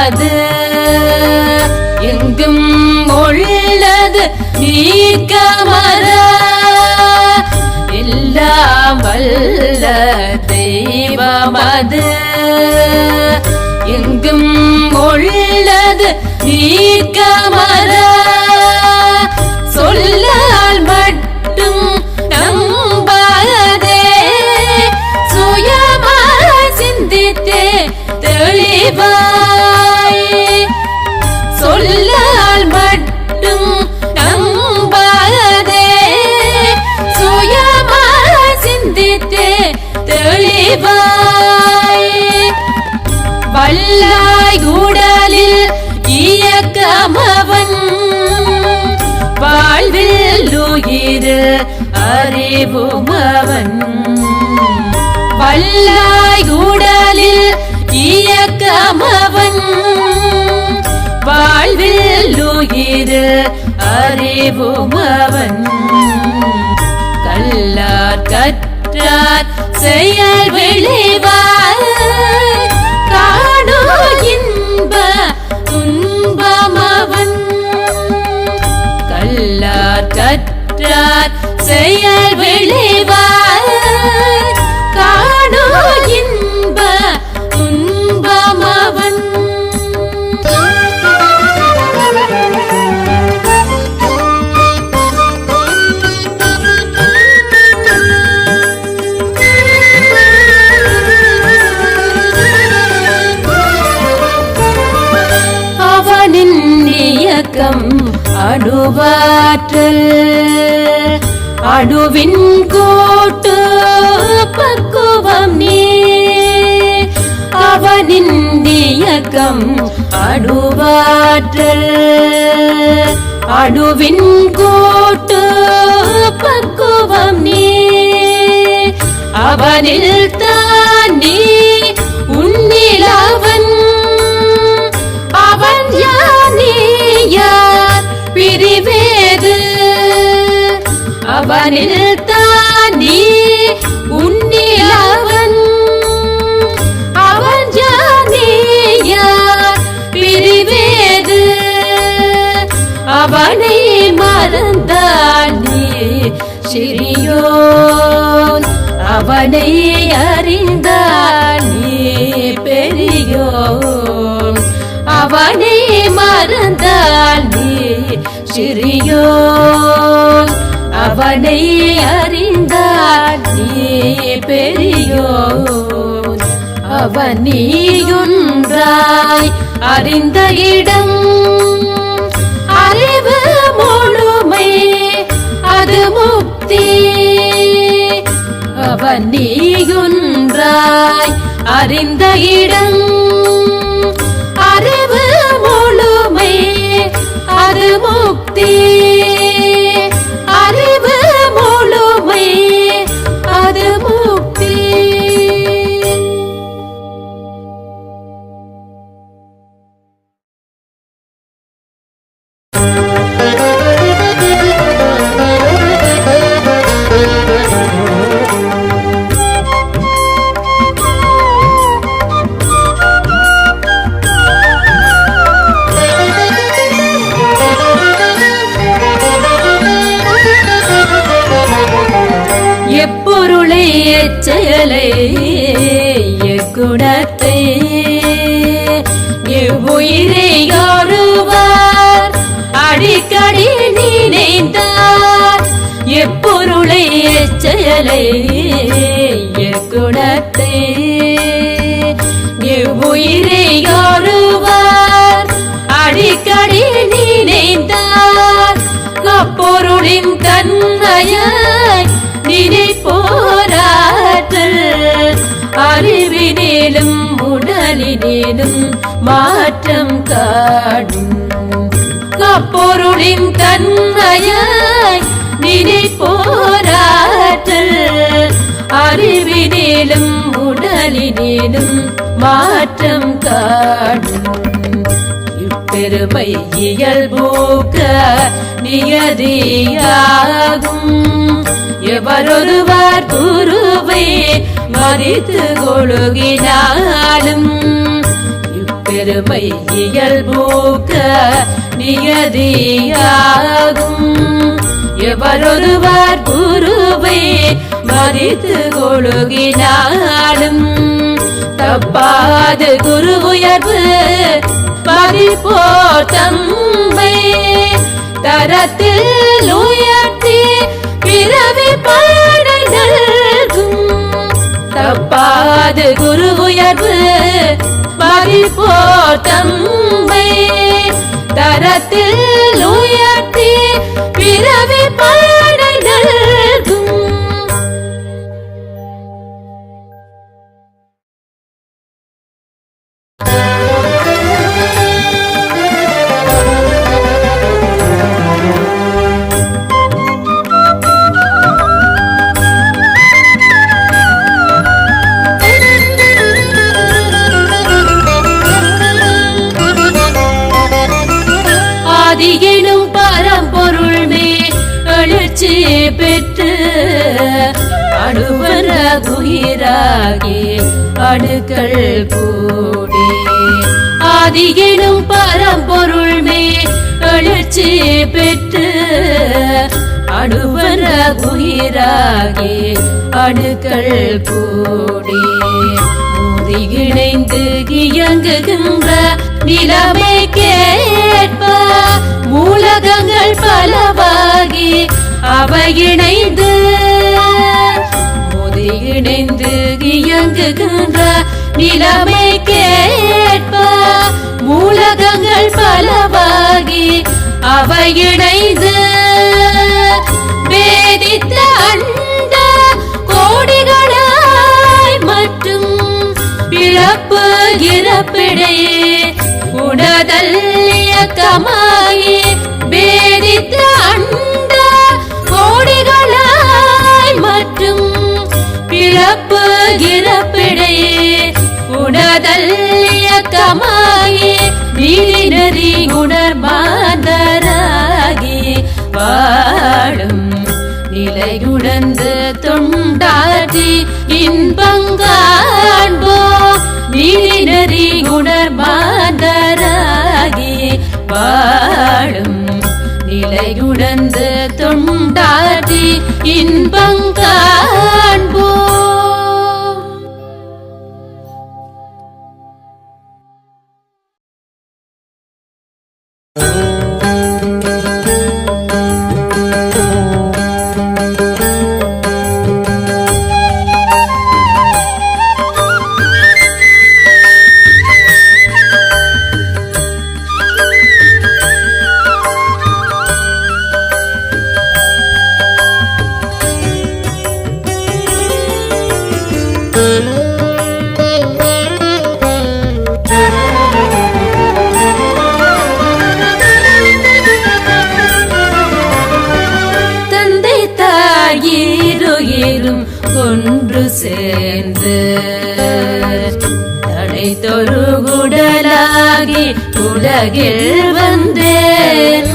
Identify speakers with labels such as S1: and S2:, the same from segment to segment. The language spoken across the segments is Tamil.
S1: தீபமது எங்கும் உள்ளது நீக்கமர எல்லாம் வல்ல தெய்வமது எங்கும் உள்ளது நீக்கமர சொல்லால் மட்டும் நம்பாதே சுயமாய் சிந்தித்தே தெளிவாய் சொல்லால் மட்டும் நம்பாதே சுயமாய் சிந்தித்தே தெளிவாய் வல்லாய் கூடலில் இயக்கமவன் வாழ்வில் உயிர் அறிவுமவன் வல்லாய் கூடலில் இயக்கமவன் வாழ்வில் உயிர் அறிவுமவன் கல்லார் கற்றார் செயல் விளைவார் காணோ இன்ப துன்பமவன் கல்லார் கற்றார் செயல் விளைவார் காணோ இன்ப துன்பமவன் அணுவாற்றல் அணுவின் கூட்டு பக்குவம் நீ அவனின் இயக்கம் அணுவாற்றல் அணுவின் கூட்டு பக்குவம் நீ அவனில் தான் நீ உன்னில் அவன் அவன் யார் பிரிவேது அவனில் தான் நீ உன்னில் அவன் அவன் யார் பிரிவேது அவனை மறந்தால் நீ சிறியோன் அவனை அறிந்தால் நீ பெரியோன் அவனை மறந்தால் நீ சிறியோன் அவனை அறிந்தால் நீ பெரியோன் அவன் நீயொன்றாய் அறிந்த இடம் அறிவு முழுமை அது முக்தி அவன் நீயொன்றாய் அறிந்த இடம் அறிவு முழுமை அது முக்தி அறிவு முழுமை அது முக்தி செயலை குணத்தை உயிரை ஒருவர் அடிக்கடி நினைந்தார் எப்பொருளை செயலை குணத்தை உயிரை ஒருவர் அடிக்கடி நினைந்தார் அப்பொருளின் தன்மையை நினைப்போராற்றல் அறிவினிலும் உடலினிலும் மாற்றம் காடும் அப்பொருளின் தன்மையை நினைப்போராற்றல் அறிவினிலும் உடலினிலும் மாற்றம் காடும் இப்பெருமை இயல்போக்க நியதியாகும் எவரொருவர் குருவை மறித்து கொழுகினாலும் இப்பெருமை இயல்பூக்க நியதியாகும். எவரொருவர் குருவை மதித்து கொழுகினாலும் தப்பாது குரு உயர்வு மதிப்போர் தம்மை தரத்தில் உயர்த்தி பிறவி பாடை நல்கும். தப்பாது குரு உயர்வு மதிப்போர் தம்மை தரத்தில் உயர்த்தி பிறவி பாடை நல்கும். ஆதியெனும் பரம்பொருள் மே எழுச்சி பெற்று அணுவர குயிராகி அணுக்கள் கூடி. ஆதியெனும் பரம்பொருள் மே எழுச்சி பெற்று அணுவர குயிராகி அணுக்கள் கூடி. மோதி இணைந்து இயங்குகின்ற நிலைமை கேட்ப மூலகங்கள் பலவாகி அவை இணைந்து மோதி இணைந்து இயங்குகின்ற நிலைமை கேட்ப மூலகங்கள் பலவாகி அவை இணைந்து வேதித்த அண்ட கோடிகளாய் மற்றும் பிறப்பு இறப்பிடையே உணதல் இயக்கமாயி வேதித்த அண்ட கோடிகளாய் மற்றும் பிறப்பு இறப்பிடையே உணதல் இயக்கமாயி நீதி நெறி உணர்மாந்தராகி வாழும் நிலையுணர்ந்து தொண்டாற்றி இன்பங்காண்போ. நீதி நெறி உணர்மாந்தராகி வாழும் நிலையுணர்ந்து தொண்டாற்றி இன்பங்காண்போ. தந்தை தாயிரும் ஒன்று சேர்ந்து தடை தொருகுடலாகி உலகில் வந்தேன்.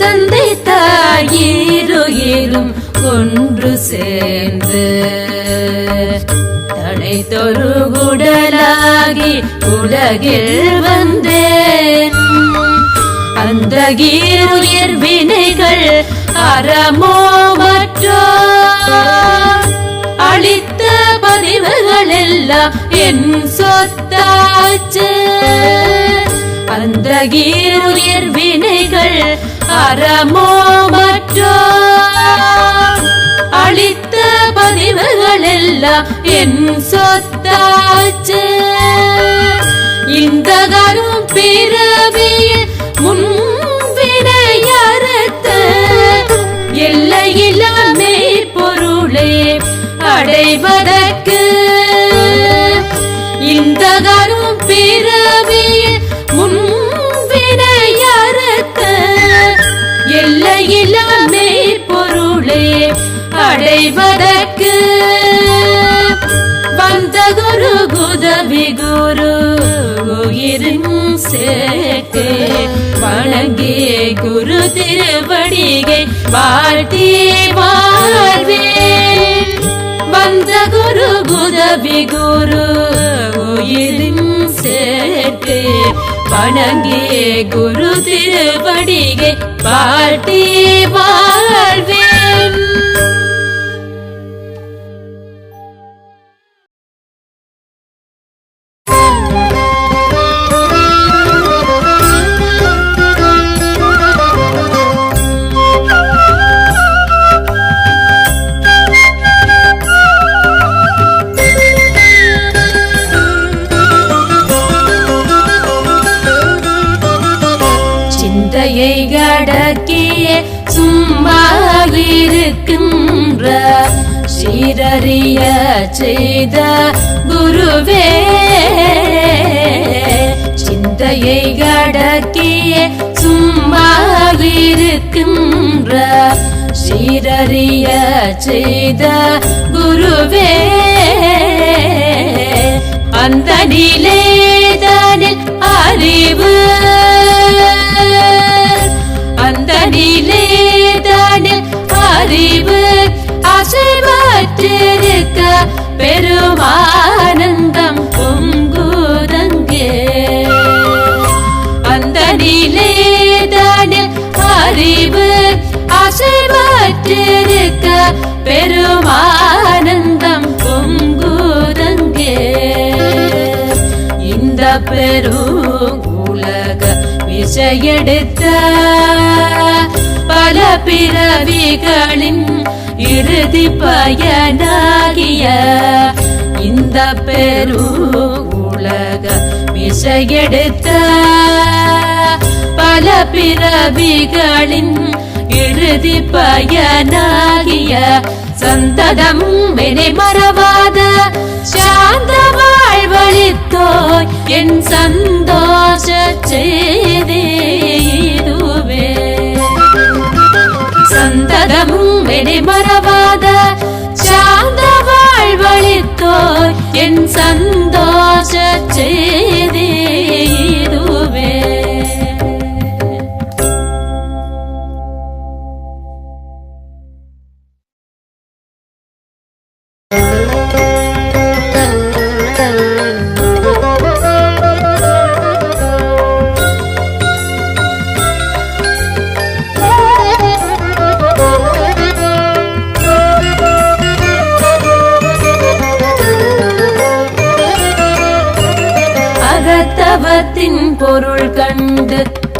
S1: தந்தை தாயிரும் ஒன்று சேர்ந்து தடை தொருகுடலாகி உலகில் வந்தேன். அந்த உயிர் வினைகள் அறமோ மற்றோ அளித்த பதிவுகள் எல்லாம் என் சொத்தாச்சு. அந்த உயிர் வினைகள் அறமோ மற்றோ அளித்த பதிவுகள் எல்லாம் என் சொத்தாச்சு. இந்த கரும் பிறவியில் முன்வினையறுத்த எல்லையில்லா மெய்ப்பொருளை அடைவதற்கு இந்த கரும் பிறவியில் முன்வினையறுத்த எல்லையில்லா மெய்ப்பொருளை அடைவதற்கு வந்த குரு குதவி குரு உயிரும் சேர்த்து வணங்கி குரு திருவடிகை வாழ்த்தி வாழ்வேன். வந்த குரு உதவி குரு உயிரின் சேர்க்கை வணங்கிய குரு திருவடிகை பாட்டி வாழ்வேன். சிந்தையை கடக்கிய சும்மா இருக்கின்ற சீரறிய செய்த குருவே, சிந்தையை கடக்கிய சும்மா இருக்கின்ற சீரறிய செய்த குருவே, அந்த நிலைதனில் அறிவு அந்த நிலைதனில் அறிவு அசைவற்றிருக்க பெருமானந்தம் பொங்குதங்கே. அந்த நிலைதனில் அறிவு அசைவற்றிருக்க பெருமானந்தம் பொங்குதங்கே. இந்த பெரும் உலக விசையெடுத்த பல பிறவிகளின் இறுதி பயனாகிய இந்த பெரும் உலக விசையெடுத்த பல பிறவிகளின் இறுதி பயனாகிய சந்ததம் வினை மறவாத சாந்த வாழ்வழித்தோய் என் சந்தோஷ செய்தே இதுவே. சந்ததமும் வினை மறவாத சாந்த வாழ்வழித்தோய் என் சந்தோஷ செய்தே இதுவே. அகத்தவத்தின் பொருள் கண்டு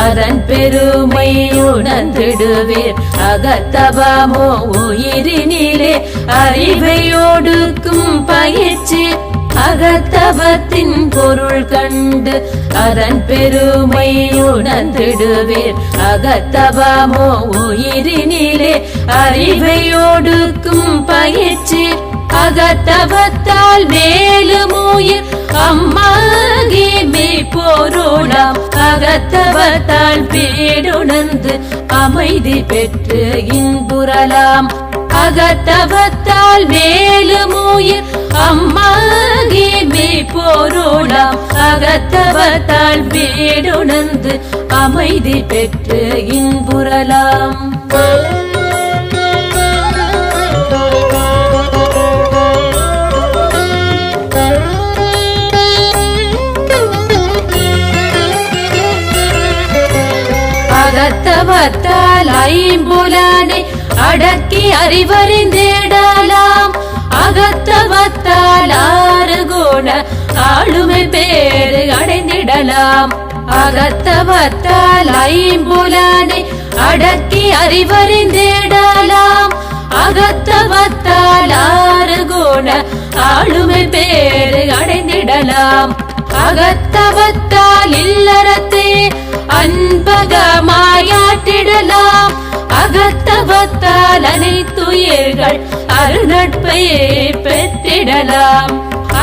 S1: அதன் பெருமை உணர்ந்திடுவீர். அகத்தவமோ உயிரினிலே அறிவை ஒடுக்கும் பயிற்சி. அகத்தவத்தின் பொருள் கண்டு அதன் பெருமை உணர்ந்திடுவீர். அகத்தவமோ உயிரினிலே அறிவை ஒடுக்கும் பயிற்சி. அகத்தவத்தால் மேலும் உயிர் அம்மாகி மெய்ப்பொருளாம். அகத்தவத்தால் பேடுணர்ந்து அமைதி பெற்று இன்புறலாம். அகத்தவத்தால் மேலும் உயிர் அம்மாகி மெய்ப்பொருளாம். அகத்தவத்தால் பேடுணர்ந்து அமைதி பெற்று இன்புறலாம். அகத்தவத்தால் ஐம்புலனை அடக்கி அறிவறிந்திடலாம். அகத்தவத்தால் 6 குண ஆளுமை பேறு அடைந்திடலாம். அகத்தவத்தால் ஐம்புலனை அடக்கி அறிவறிந்திடலாம். அகத்தவத்தால் 6 குண ஆளுமை பேறு அடைந்திடலாம். அகத்தவத்தால் இல்லறத்தை அன்பகமாயாற்றிடலாம். அகத்தவத்தால் அனைத்துயிர்கள் அருநட்பையே பெற்றிடலாம்.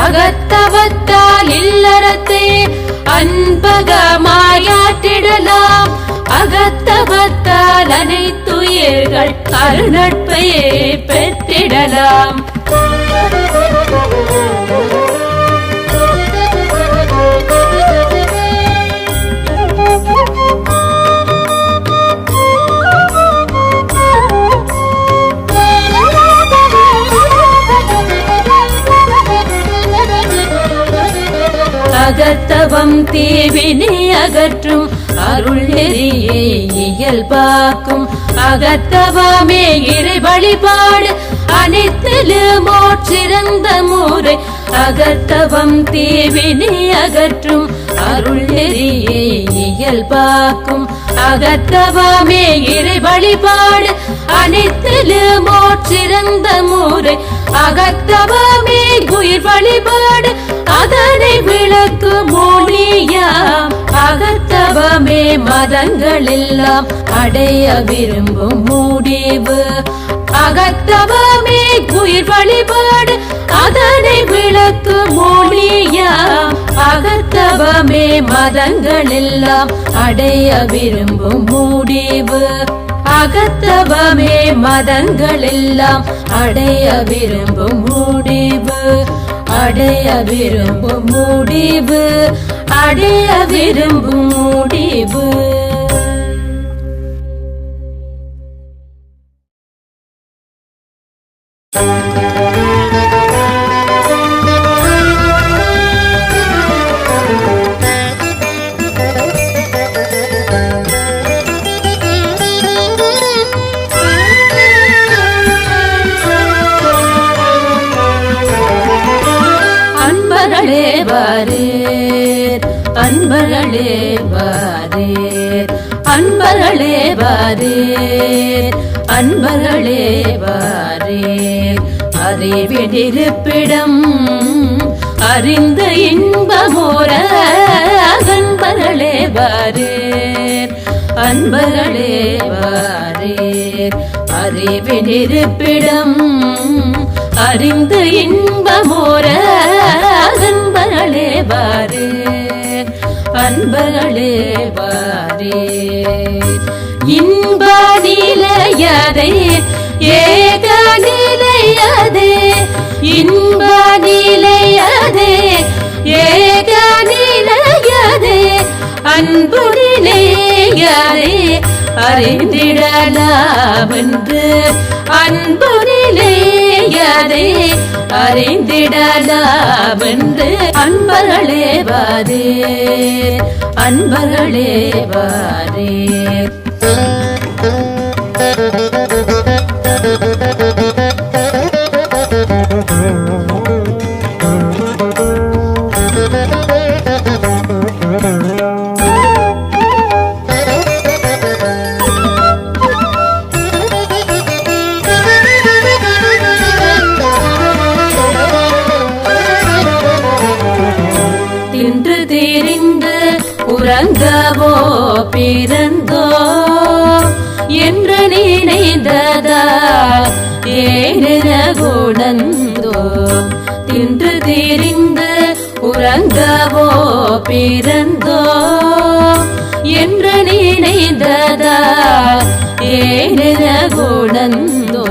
S1: அகத்தவத்தால் இல்லறத்தை அன்பகமாயாற்றிடலாம். அகத்தவத்தால் அனைத்துயிர்கள் அருநட்பையே பெற்றிடலாம். தீவினை அகற்றும் அருள் நெறியை இயல்பாக்கும் அகத்தவமே இறை வழிபாடு அனைத்திலும் சிறந்த முறை அகத்தவம் தீவினை அகற்றும் அருள் நெறியை இயல்பாக்கும் அகத்தவமே இறை வழிபாடு அனைத்திலும் சிறந்த முறை அகத்தவமே உயிர் வழிபாடு அதனை விளக்கு மொழியாம் அகத்தவமே மதங்கள் எல்லாம் அடைய விரும்பும் முடிவு அகத்தவமே உயிர் வழிபாடு அதனை விளக்கு மொழியாம் அகத்தவமே மதங்கள் எல்லாம் அடைய விரும்பும் முடிவு அகத்தவமே மதங்கள் எல்லாம் அடைய விரும்பும் முடிவு அடைய விரும்பும் முடிவு அடைய விரும்பும் முடிவு. அன்பர்களே வாரீர் அன்பர்களே வாரீர் அன்பர்களே வாரீர் அறிவினிருப்பிடம் அறிந்த இன்பமோர அன்பர்களே வாரீர் அன்பர்களே வாரீர் அறிவினிருப்பிடம் அறிந்த இன்பமோர அன்பர்களே வாரீர் அன்பர்களே வாரீர் இன்ப நிலையதே ஏக நிலையதே இன்ப நிலையதே ஏக நிலையதே அன்பு நிலையதே அறிந்திடலாமென்று அன்பு நிலையதே அறிந்திடலாமென்று அன்பர்களே வாரீர் அன்பர்களே வாரீர் உறங்கவோ பிறந்தோ என்று நினைந்ததா ஏனிற குணந்தோ தின்று திரிந்து உறங்கவோ பிறந்தோ என்று நினைந்ததா ஏனிற குணந்தோ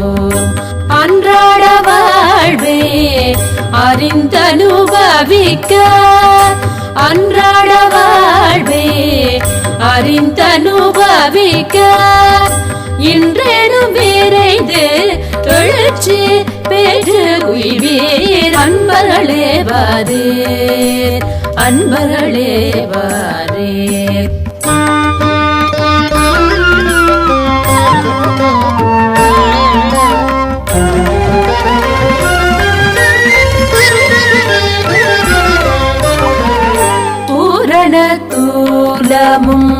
S1: அன்றாட வாழ்வே அறிந்தனுபவிக்க அன்றாட வாழ்வே அறிந்தனுபவிக்க இன்றேனும் விரைந்து எழுச்சி பெற்று உய்வீர் அன்பர்களே வாரீர் அன்பர்களே வாரீர் தூலமும்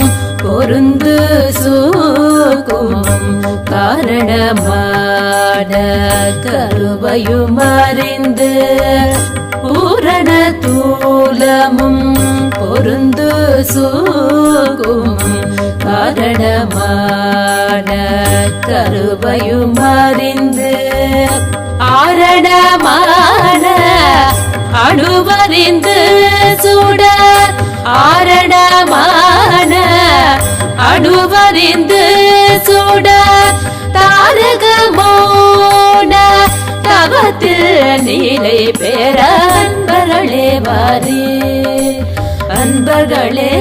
S1: பொருந்து சூக்குமும் காரணமான கருவையும் அறிந்து பூரண தூலமும் பொருந்து சூக்குமும் காரணமான கருவையும் அறிந்து ஆரணமான அணுவறிந்து சுட ஆரணமான அணுவறிந்து சுட தாரகமோன தவத்தில் நிலை பெற அன்பர்களே வாரீர் அன்பர்களே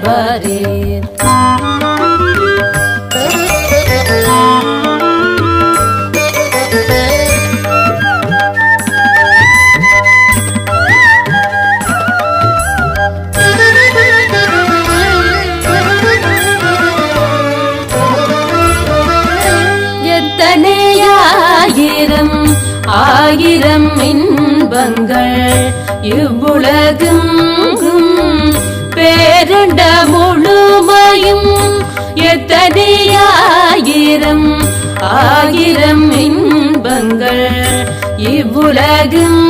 S1: வாரீர் ஆயிரம் இன்பங்கள் இவ்வுலகும் பேரண்ட முழுமையும் எத்தனையாயிரம் ஆயிரம் இன்பங்கள் இவ்வுலகும்